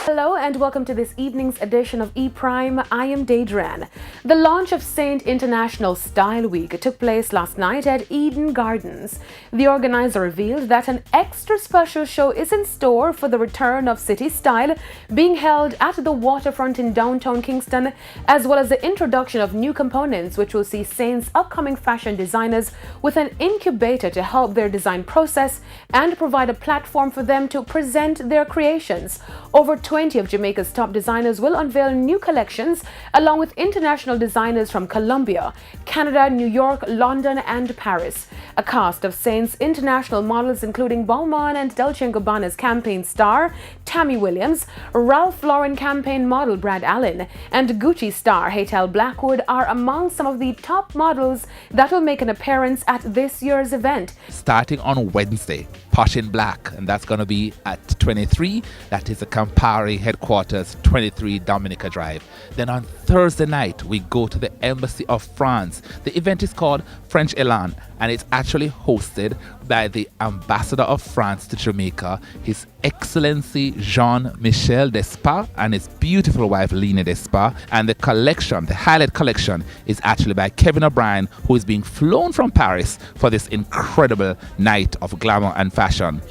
Hello and welcome to this evening's edition of E-Prime. I am Daedran. The launch of Saint International Style Week took place last night at Eden Gardens. The organizer revealed that an extra special show is in store for the return of City Style, being held at the waterfront in downtown Kingston, as well as the introduction of new components which will see Saint's upcoming fashion designers with an incubator to help their design process and provide a platform for them to present their creations. Over 20 of Jamaica's top designers will unveil new collections, along with international designers from Colombia, Canada, New York, London, and Paris. A cast of Saint's international models, including Balmain and Dolce & Gabbana's campaign star Tammy Williams, Ralph Lauren campaign model Brad Allen, and Gucci star Haytal Blackwood, are among some of the top models that will make an appearance at this year's event. Starting on Wednesday, Posh in Black, and that's going to be at 23. That is the Campari headquarters, 23 Dominica Drive. Then on Thursday night, we go to the Embassy of France. The event is called French Elan, and it's actually hosted by the Ambassador of France to Jamaica, His Excellency Jean-Michel Despas, and his beautiful wife Lena Despas. And the collection, the highlight collection, is actually by Kevin O'Brien, who is being flown from Paris for this incredible night of glamour and fashion.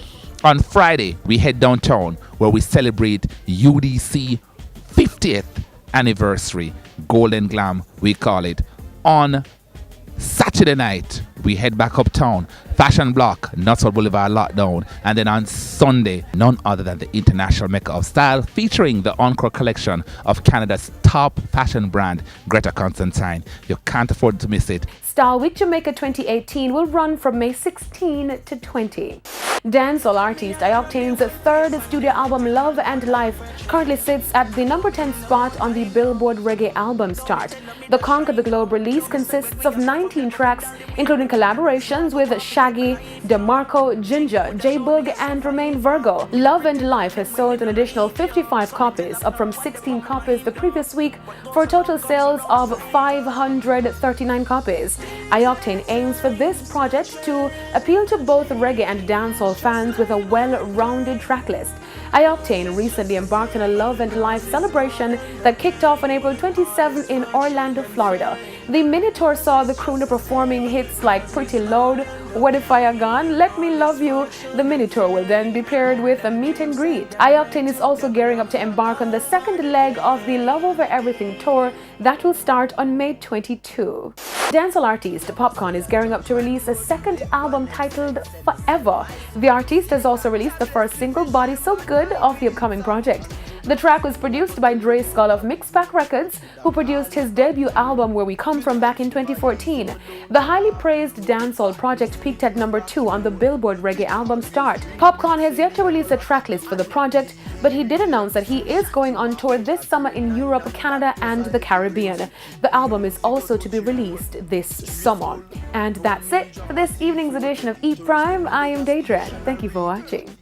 On Friday, we head downtown where we celebrate UDC 50th anniversary, Golden Glam we call it. On Saturday night, we head back uptown, Fashion Block, Nutsville Boulevard Lockdown, and then on Sunday, none other than the International Mecca of Style, featuring the encore collection of Canada's top fashion brand, Greta Constantine. You can't afford to miss it. Style Week Jamaica 2018 will run from May 16 to 20. Dancehall artist Ioctane's third studio album, Love and Life, currently sits at the number 10 spot on the Billboard Reggae Albums chart. The Conquer the Globe release consists of 19 tracks, including collaborations with Shaggy, DeMarco, Ginger, J-Boog, and Remain Virgo. Love and Life has sold an additional 55 copies, up from 16 copies the previous week, for total sales of 539 copies. Ioctane aims for this project to appeal to both reggae and dancehall fans with a well-rounded tracklist. Ioctane recently embarked on a Love and Life celebration that kicked off on April 27 in Orlando, Florida. The mini-tour saw the crooner performing hits like Pretty Loud, What If I Are Gone, Let Me Love You. The mini-tour will then be paired with a meet and greet. Ioctane is also gearing up to embark on the second leg of the Love Over Everything tour that will start on May 22. Dancehall artist Popcorn is gearing up to release a second album titled Forever. The artist has also released the first single, Body So Good, of the upcoming project. The track was produced by Dre Skull of Mixpack Records, who produced his debut album Where We Come From back in 2014. The highly praised dancehall project peaked at number 2 on the Billboard Reggae Albums chart. Popcorn has yet to release a tracklist for the project, but he did announce that he is going on tour this summer in Europe, Canada, and the Caribbean. The album is also to be released this summer. And that's it for this evening's edition of E-Prime. I am Daedran. Thank you for watching.